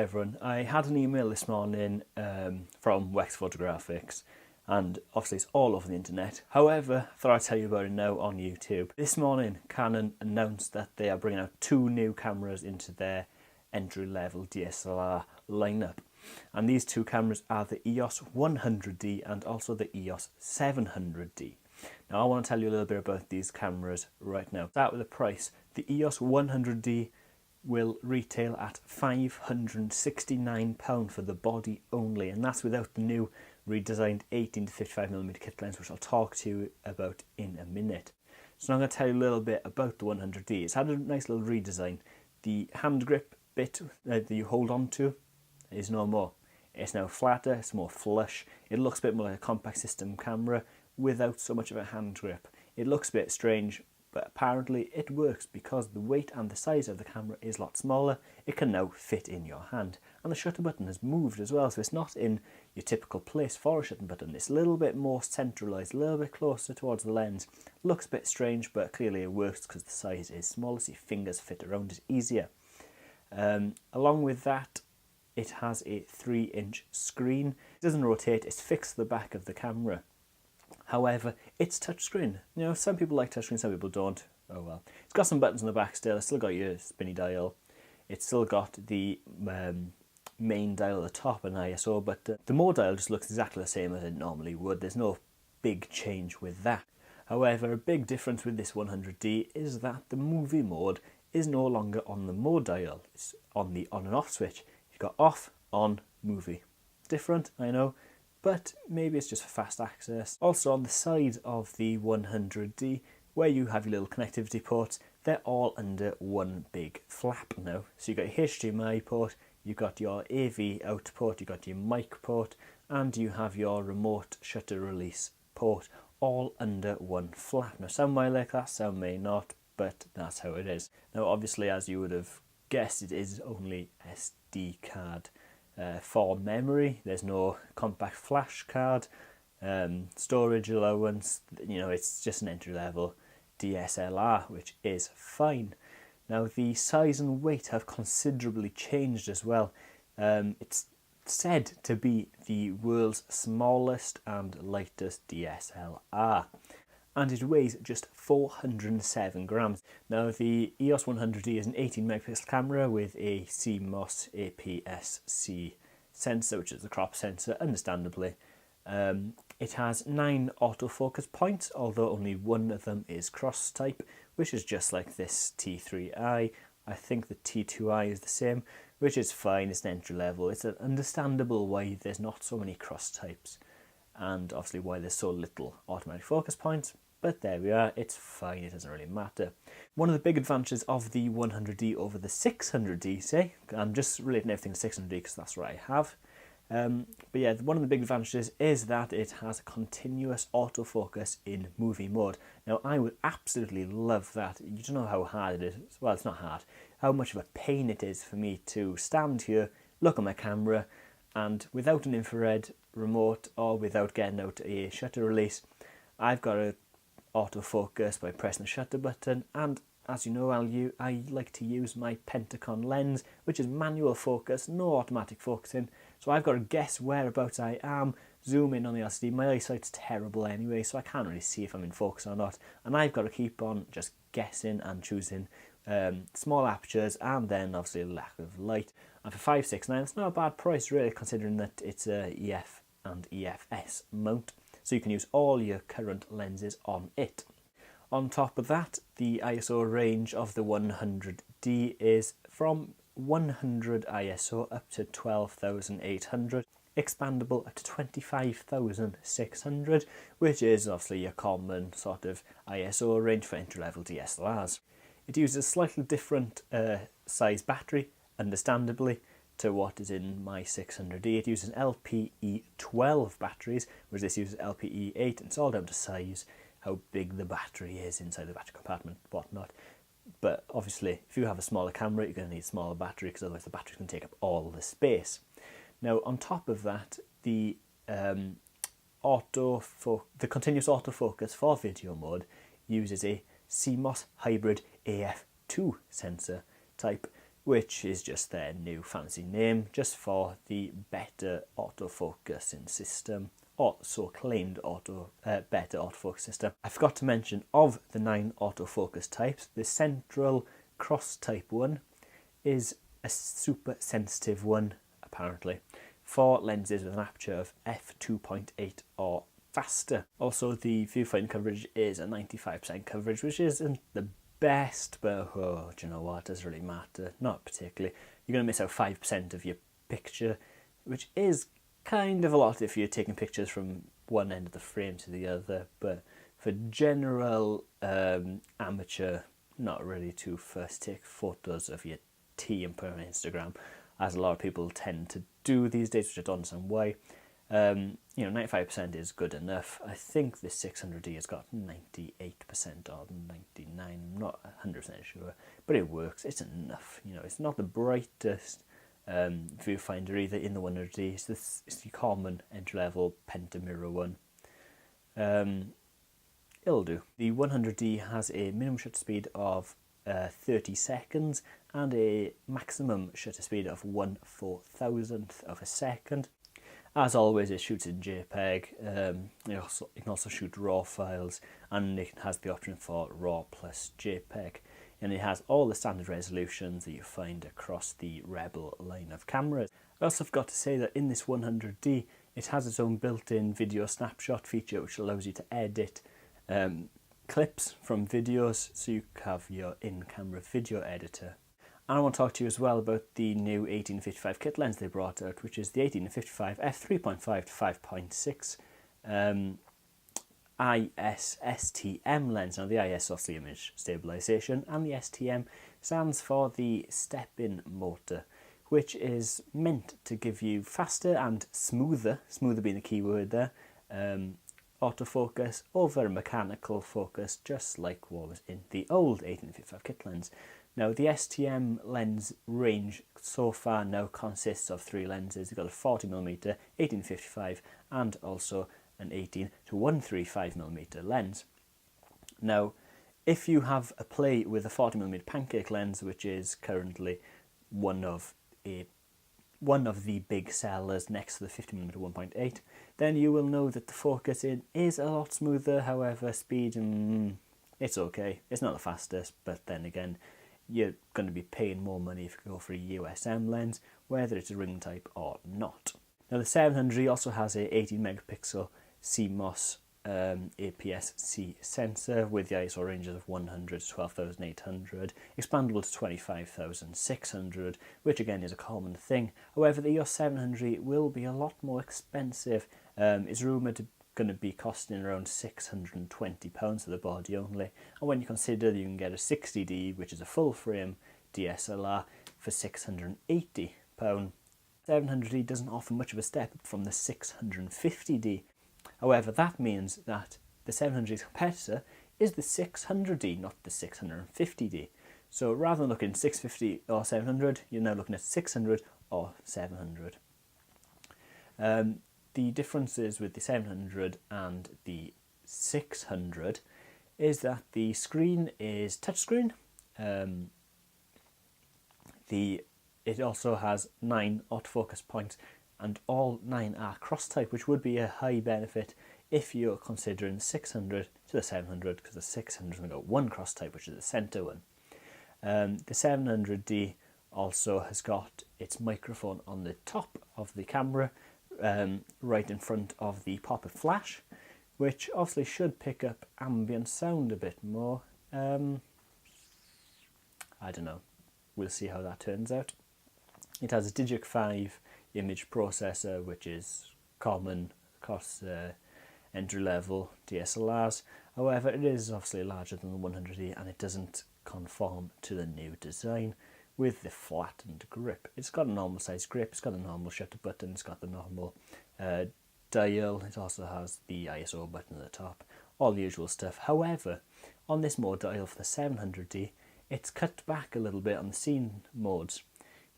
everyone. I had an email this morning from Wex Photographics, and obviously it's all over the internet. However, I thought I'd tell you about it now on YouTube. This morning, Canon announced that they are bringing out 2 new cameras into their entry-level DSLR lineup. And these 2 cameras are the EOS 100D and also the EOS 700D. Now I want to tell you a little bit about these cameras right now. Start with the price. The EOS 100D will retail at £569 for the body only, and that's without the new redesigned 18-55mm kit lens, which I'll talk to you about in a minute. So I'm going to tell you a little bit about the 100D. It's had a nice little redesign. The hand grip bit that you hold on to is no more. It's now flatter, it's more flush. It looks a bit more like a compact system camera without so much of a hand grip. It looks a bit strange, but apparently it works because the weight and the size of the camera is a lot smaller. It can now fit in your hand, and the shutter button has moved as well, so it's not in your typical place for a shutter button. It's a little bit more centralized, a little bit closer towards the lens. Looks a bit strange, but clearly it works because the size is smaller, so your fingers fit around it easier. Along with that, it has a 3-inch screen. It doesn't rotate, it's fixed to the back of the camera. However, it's touchscreen. You know, some people like touchscreen, some people don't. Oh well. It's got some buttons on the back still. It's still got your spinny dial. It's still got the main dial at the top and ISO, but the mode dial just looks exactly the same as it normally would. There's no big change with that. However, a big difference with this 100D is that the movie mode is no longer on the mode dial. It's on the on and off switch. You've got off, on, movie. Different, I know, but maybe it's just for fast access. Also on the side of the 100D, where you have your little connectivity ports, they're all under one big flap now. So you've got your HDMI port, you've got your AV out port, you've got your mic port, and you have your remote shutter release port, all under one flap. Now some might like that, some may not, but that's how it is. Now obviously, as you would have guessed, it is only SD card for memory. There's no compact flash card, storage allowance. You know, it's just an entry-level DSLR, which is fine. Now the size and weight have considerably changed as well. It's said to be the world's smallest and lightest DSLR, and it weighs just 407 grams. Now the EOS 100D is an 18 megapixel camera with a CMOS APS-C sensor, which is the crop sensor, understandably. It has 9 autofocus points, although only one of them is cross type, which is just like this T3i. I think the T2i is the same, which is fine. It's an entry level. It's understandable why there's not so many cross types, and obviously why there's so little automatic focus points, but there we are, it's fine, it doesn't really matter. One of the big advantages of the 100D over the 600D, say, I'm just relating everything to 600D because that's what I have, but yeah, one of the big advantages is that it has a continuous autofocus in movie mode. Now I would absolutely love that. You don't know how hard it is, well it's not hard, how much of a pain it is for me to stand here, look at my camera, and without an infrared remote or without getting out a shutter release, I've got to autofocus by pressing the shutter button, and as you know, I like to use my Pentacon lens, which is manual focus, no automatic focusing, so I've got to guess whereabouts I am, zoom in on the LCD. My eyesight's terrible anyway, so I can't really see if I'm in focus or not, and I've got to keep on just guessing and choosing small apertures, and then obviously a lack of light. And for £569, it's not a bad price really, considering that it's a EF and EFS mount, so you can use all your current lenses on it. On top of that, the ISO range of the 100D is from 100 ISO up to 12,800, expandable up to 25,600, which is obviously your common sort of ISO range for entry-level DSLRs. It uses a slightly different size battery, understandably, to what is in my 600D. It uses LPE 12 batteries, whereas this uses LPE 8, and it's all down to size, how big the battery is inside the battery compartment, whatnot. But obviously, if you have a smaller camera, you're going to need a smaller battery, because otherwise the battery's going to take up all the space. Now, on top of that, the continuous autofocus for video mode uses a CMOS hybrid AF2 sensor type, which is just their new fancy name, just for the better autofocusing system, or so claimed better autofocus system. I forgot to mention, of the 9 autofocus types, the central cross type one is a super sensitive one, apparently, for lenses with an aperture of f2.8 or faster. Also, the viewfinder coverage is a 95% coverage, which isn't the best, but do you know what, doesn't really matter, not particularly. You're going to miss out 5% of your picture, which is kind of a lot if you're taking pictures from one end of the frame to the other, but for general amateur, not really too fussed, take photos of your tea and put it on Instagram, as a lot of people tend to do these days, which I don't understand why. 95% is good enough. I think the 600D has got 98% or 99%, I'm not 100% sure, but it works, it's enough. It's not the brightest viewfinder either in the 100D, it's the common entry-level pentamirror one. It'll do. The 100D has a minimum shutter speed of 30 seconds and a maximum shutter speed of 1/4000th of a second. As always, it shoots in JPEG. It can also shoot RAW files, and it has the option for RAW plus JPEG. And it has all the standard resolutions that you find across the Rebel line of cameras. I also forgot to say that in this 100D, it has its own built-in video snapshot feature, which allows you to edit clips from videos, so you have your in-camera video editor. And I want to talk to you as well about the new 18-55 kit lens they brought out, which is the 18-55 f3.5 to 5.6 IS STM lens. Now the IS obviously image stabilization, and the STM stands for the step-in motor, which is meant to give you faster and smoother being the key word there, autofocus over mechanical focus, just like what was in the old 18-55 kit lens. Now, the STM lens range so far now consists of 3 lenses. You've got a 40mm, 18-55, and also an 18 to 135mm lens. Now, if you have a play with a 40mm pancake lens, which is currently one of the big sellers next to the 50mm 1.8, then you will know that the focusing is a lot smoother. However, speed, it's okay. It's not the fastest, but then again, you're going to be paying more money if you go for a USM lens, whether it's a ring type or not. Now the 700 also has a 18 megapixel CMOS APS-C sensor with the ISO ranges of 100 to 12,800, expandable to 25,600, which again is a common thing. However, the EOS 700 will be a lot more expensive. It's rumoured to going to be costing around £620 for the body only, and when you consider that you can get a 60D, which is a full frame DSLR, for £680, 700D doesn't offer much of a step up from the 650D. However, that means that the 700D's competitor is the 600D, not the 650D. So rather than looking at 650 or 700, you're now looking at 600 or 700. The differences with the 700 and the 600 is that the screen is touchscreen. It also has 9 autofocus points, and all 9 are cross-type, which would be a high benefit if you're considering the 600 to the 700, because the 600 has only got 1 cross-type, which is the centre one. The 700D also has got its microphone on the top of the camera, right in front of the pop-up flash, which obviously should pick up ambient sound a bit more. I don't know, we'll see how that turns out. It has a Digic 5 image processor, which is common across entry-level DSLRs. However, it is obviously larger than the 100D, and it doesn't conform to the new design with the flattened grip. It's got a normal size grip, it's got a normal shutter button, it's got the normal dial, it also has the ISO button at the top, all the usual stuff. However, on this mode dial for the 700D, it's cut back a little bit on the scene modes.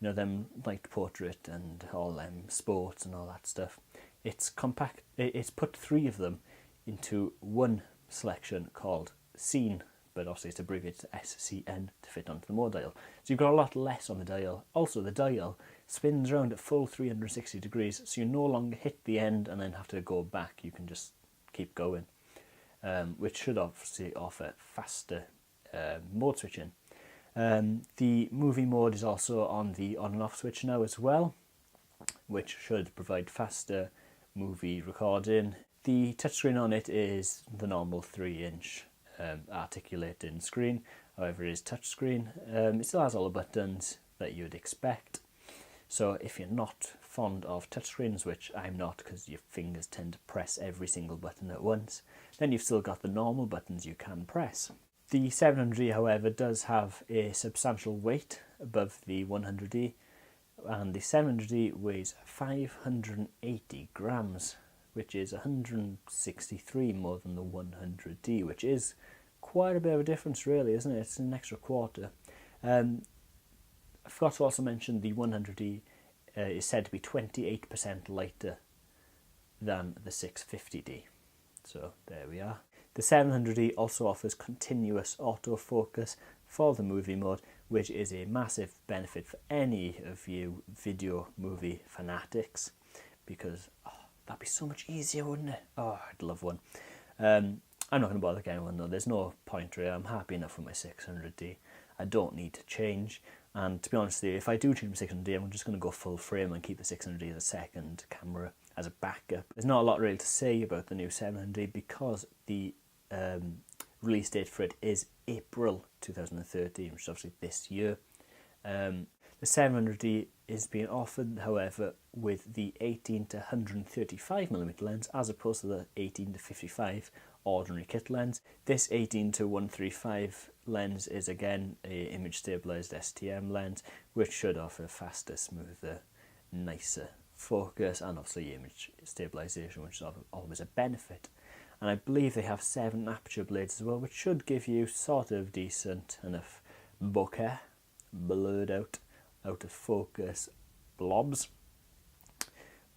You know, them light portrait and all them sports and all that stuff. It's compact. It's put 3 of them into one selection called scene but obviously it's abbreviated to SCN to fit onto the mode dial. So you've got a lot less on the dial. Also, the dial spins around at full 360 degrees, so you no longer hit the end and then have to go back. You can just keep going, which should obviously offer faster mode switching. The movie mode is also on the on and off switch now as well, which should provide faster movie recording. The touchscreen on it is the normal 3-inch articulating screen, however it is touchscreen. It still has all the buttons that you would expect, so if you're not fond of touchscreens, which I'm not because your fingers tend to press every single button at once, then you've still got the normal buttons you can press. The 700D, however, does have a substantial weight above the 100D, and the 700D weighs 580 grams, which is 163 more than the 100D, which is quite a bit of a difference really, isn't it? It's an extra quarter. I forgot to also mention the 100D is said to be 28% lighter than the 650D. So there we are. The 700D also offers continuous autofocus for the movie mode, which is a massive benefit for any of you video movie fanatics, because that'd be so much easier, wouldn't it? Oh, I'd love one. I'm not going to bother getting one though. There's no point really. I'm happy enough with my 600D. I don't need to change. And to be honest with you, if I do change my 600D, I'm just going to go full frame and keep the 600D as a second camera, as a backup. There's not a lot really to say about the new 700D because the release date for it is April 2013, which is obviously this year. The 700D is being offered, however, with the 18 to 135mm lens as opposed to the 18 to 55 ordinary kit lens. This 18 to 135 lens is again a image stabilized STM lens, which should offer faster, smoother, nicer focus and obviously image stabilization, which is always a benefit. And I believe they have 7 aperture blades as well, which should give you sort of decent enough bokeh, blurred out of focus blobs.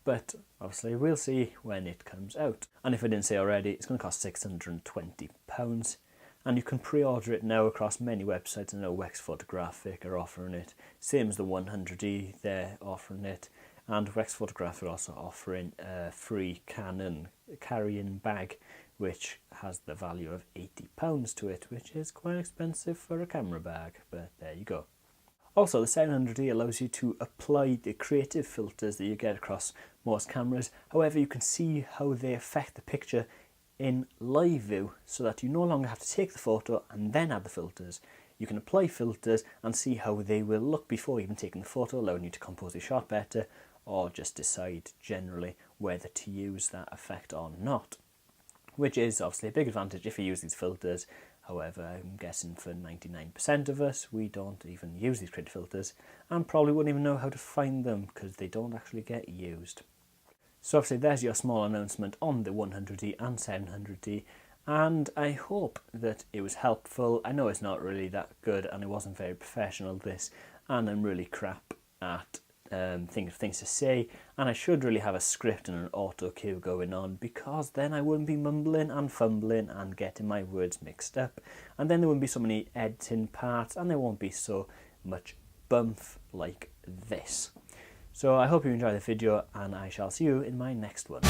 But obviously we'll see when it comes out. And if I didn't say already, it's going to cost £620, and you can pre-order it now across many websites. I know Wex Photographic are offering it, same as the 100D, they're offering it, and Wex Photographic are also offering a free Canon carrying bag, which has the value of £80 to it, which is quite expensive for a camera bag, but there you go. Also, the 700D allows you to apply the creative filters that you get across most cameras. However, you can see how they affect the picture in live view, so that you no longer have to take the photo and then add the filters. You can apply filters and see how they will look before even taking the photo, allowing you to compose your shot better, or just decide generally whether to use that effect or not, which is obviously a big advantage if you use these filters. However, I'm guessing for 99% of us, we don't even use these creative filters and probably wouldn't even know how to find them because they don't actually get used. So obviously there's your small announcement on the 100D and 700D, and I hope that it was helpful. I know it's not really that good and it wasn't very professional, this, and I'm really crap at think of things to say, and I should really have a script and an auto cue going on, because then I wouldn't be mumbling and fumbling and getting my words mixed up, and then there wouldn't be so many editing parts and there won't be so much bump like this. So I hope you enjoyed the video, and I shall see you in my next one.